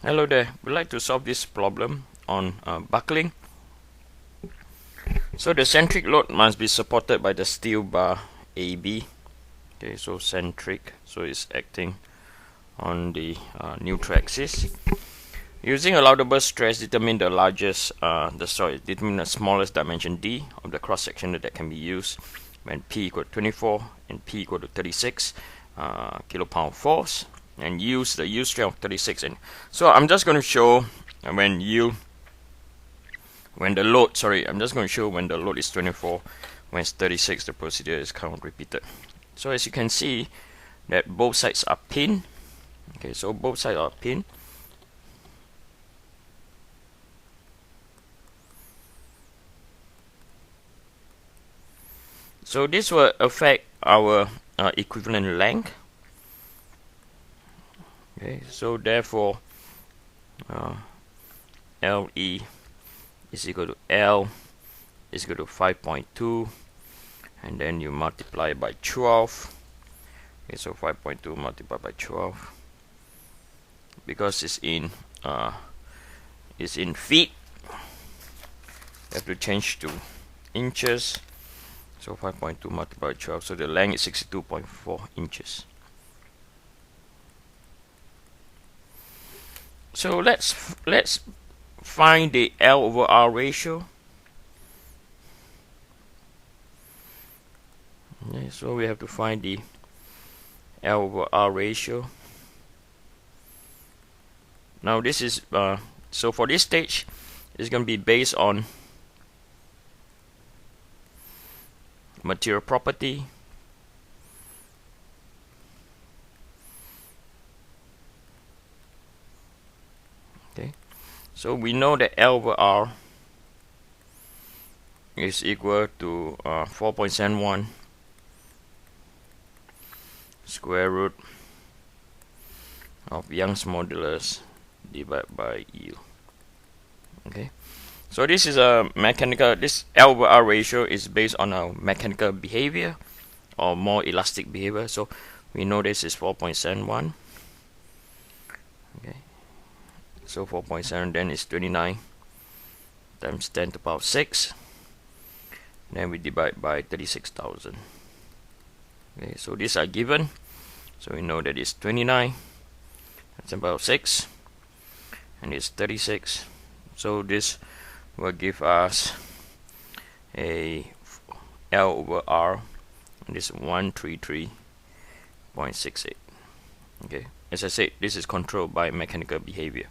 Hello there, we'd like to solve this problem on buckling. So the centric load must be supported by the steel bar AB. Okay, so centric, so it's acting on the neutral axis. Using allowable stress, determine the determine the smallest dimension D of the cross section that can be used when P equal to 24 and P equal to 36 kilopound force, and use the yield strength of 36. And so I'm just going to show when the load is 24, when it's 36, the procedure is kind of repeated. So as you can see that both sides are pinned. Okay, so both sides are pinned. So this will affect our equivalent length. Okay, so therefore LE is equal to L is equal to 5.2, and then you multiply by 12. Okay, so 5.2 multiplied by 12, because it's in feet, you have to change to inches. So 5.2 multiplied by 12, so the length is 62.4 inches. So let's find the L over R ratio. Okay, so we have to find the L over R ratio. Now this is so for this stage, it's going to be based on material property. Okay, so we know that L over R is equal to 4.71 square root of Young's modulus divided by U. Okay, so this is a mechanical, this L over R ratio is based on a mechanical behavior or more elastic behavior. So we know this is 4.71. Okay, so 4.7 then is 29 times 10 to the power 6. Then we divide by 36,000. Okay, so these are given. So we know that it's 29 that's about 6, and it's 36. So this will give us a L over R, and this is 133.68. Okay, as I said, this is controlled by mechanical behavior.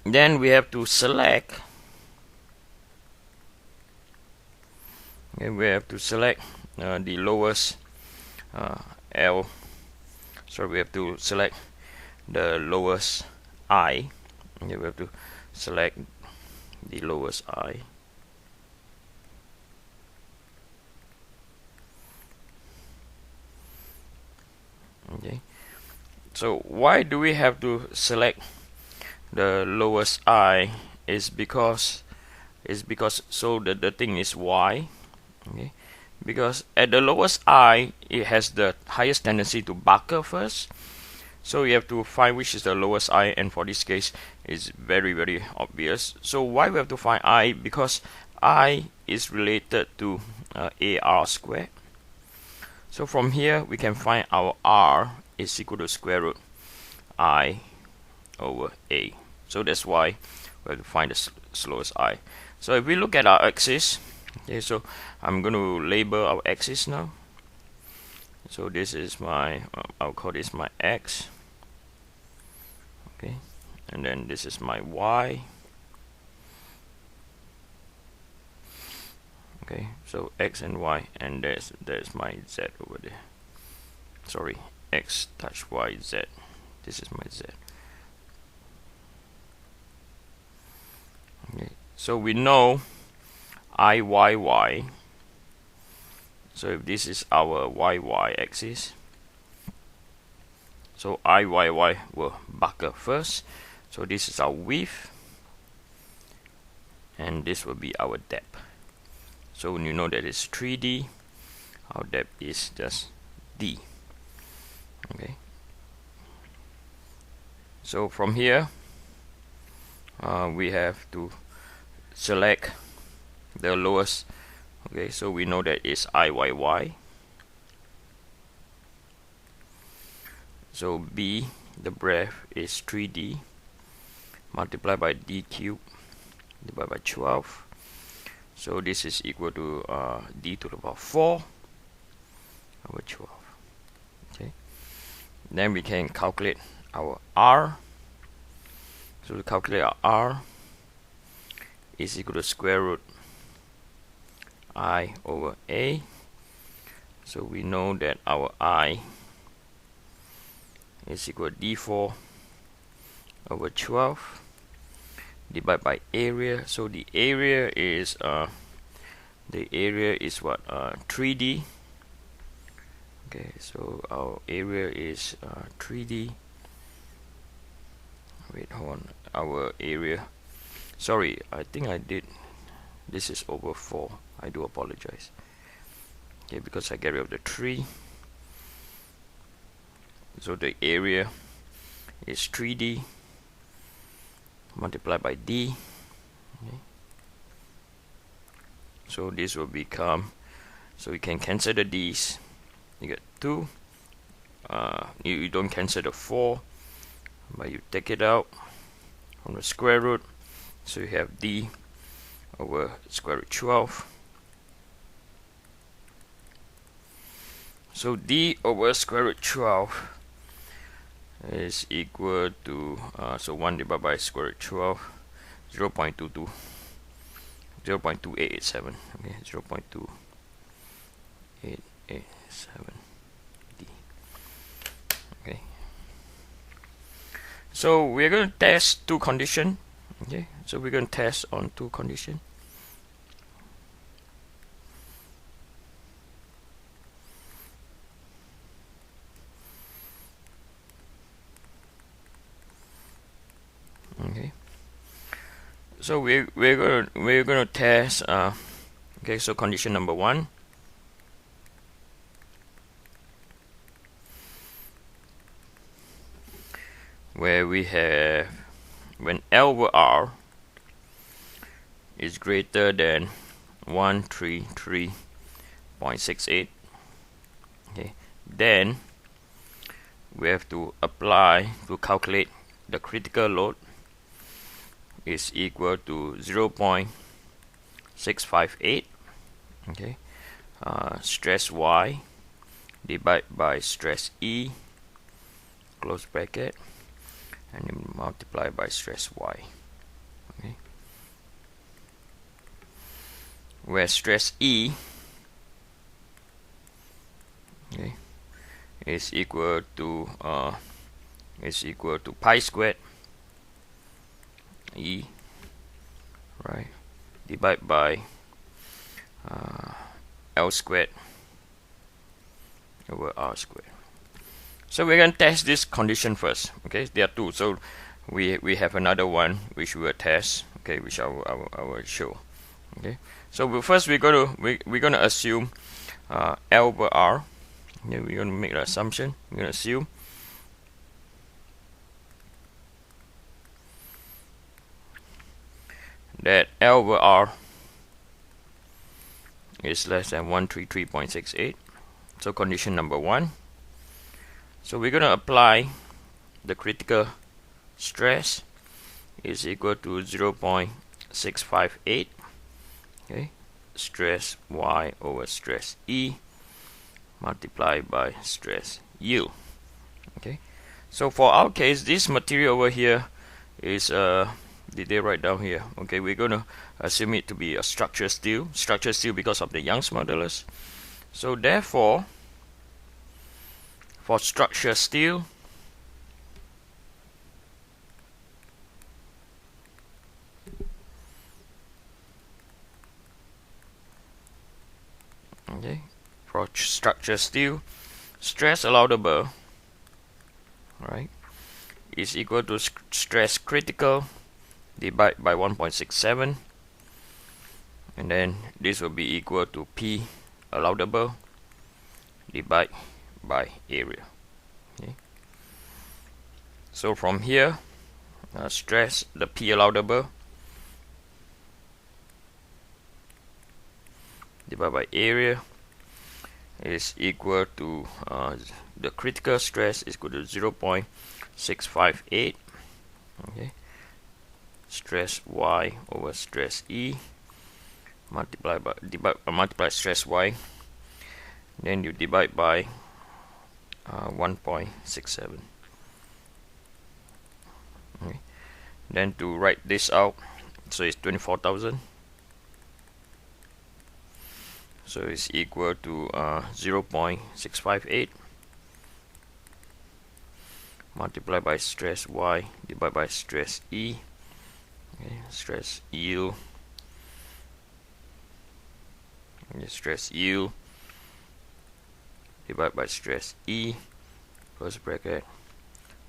Then we have to select. Okay, we have to select the lowest L. So we have to select the lowest I. Okay, we have to select the lowest I. Okay, so why do we have to select the lowest I? Is because so the thing is Y. Okay, because at the lowest I, it has the highest tendency to buckle first. So you have to find which is the lowest I, and for this case it's very obvious. So why we have to find I? Because I is related to AR squared. So from here we can find our R is equal to square root I over A. So that's why we have to find the slowest I. So if we look at our axis, okay, so I'm going to label our axis now. So this is my I'll call this my X. Okay, and then this is my Y. Okay, so X and Y, and there's my Z over there. Sorry, X touch Y, Z. This is my Z. Okay, so we know IYY. So if this is our YY axis, so IYY will buckle first. So this is our width, and this will be our depth. So when you know that it's 3D, our depth is just D. Okay. So from here we have to select the lowest. Okay, so we know that it's IYY. So B, the breadth, is 3D multiplied by D cubed divided by 12. So this is equal to D to the power 4 over 12. Okay. Then we can calculate our R. So to calculate our R is equal to square root I over A. So we know that our I is equal to D4 over 12 divided by area. So the area is what, 3D. Okay, so our area is 3D. Wait, hold on. Our area, sorry, I think I did, this is over 4. I do apologize. Okay, because I get rid of the 3. So the area is 3D multiplied by D. Okay. So this will become, so you can cancel the D's. You get 2. You don't cancel the 4, but you take it out from the square root. So you have D over square root 12. So D over square root 12 is equal to, so 1 divided by square root 12, 0.22, 0.2887. Okay, 0.2887 D. Okay. So we're going to test 2 conditions. Okay, so we're going to test on 2 conditions. Okay, so we're going to test. Okay, so condition number 1. Where we have when L over R is greater than 133.68. Okay, then we have to calculate the critical load is equal to 0.658. Okay, stress Y divided by stress E, close bracket, and then multiply by stress Y. Okay, where stress E, okay, is equal to pi squared E, right, divided by L squared over R squared. So we're going to test this condition first. Okay, there are 2. So we have another one which we will test. Okay, which I will show. Okay, so first we're going to assume L over R. Okay, we're going to make an assumption. We're going to assume that L over R is less than 133.68. So condition number 1. So we're going to apply the critical stress is equal to 0.658. Okay, stress Y over stress E multiplied by stress U. Okay, so for our case, this material over here is did they write down here? Okay, we're going to assume it to be a structural steel because of the Young's modulus. So therefore, for structural steel, okay, for structural steel, stress allowable, right, is equal to stress critical divided by 1.67, and then this will be equal to P allowable divided by area. Okay, So from here, stress, the P allowable divided by area is equal to the critical stress is equal to 0.658. Okay, stress Y over stress E multiply stress Y, then you divide by 1.67. Okay. Then to write this out, so it's 24,000. So it's equal to 0.658 multiplied by stress Y divided by stress E. Okay, stress yield. Stress yield divided by stress E, close bracket,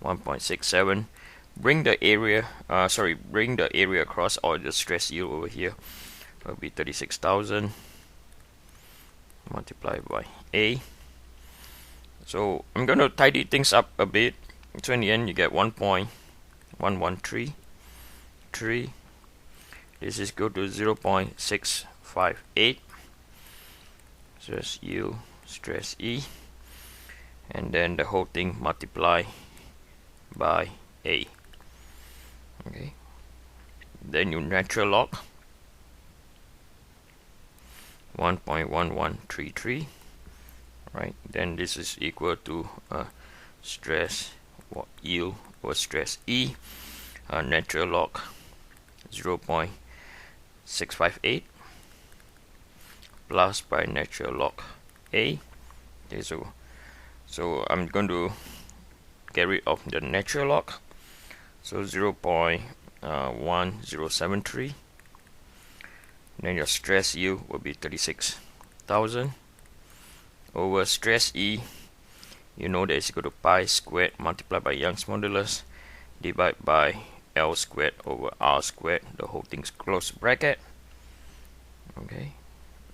1.67. Bring the area across, or the stress yield over here will be 36,000 multiplied by A. So I'm going to tidy things up a bit. So in the end you get 1.1133. This is equal to 0.658 stress yield, stress E, and then the whole thing multiply by A. Okay, then you natural log 1.1133, right? Then this is equal to stress yield or stress E, natural log 0.658 plus by natural log A. Okay, so I'm going to get rid of the natural log, so 0.1073. Then your stress yield will be 36,000 over stress E. You know that is equal to pi squared multiplied by Young's modulus divided by L squared over R squared. The whole thing's close bracket. Okay,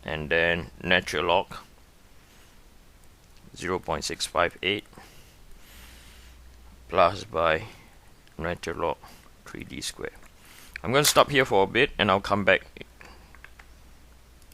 and then natural log 0.658 plus by natural log 3D squared. I'm going to stop here for a bit and I'll come back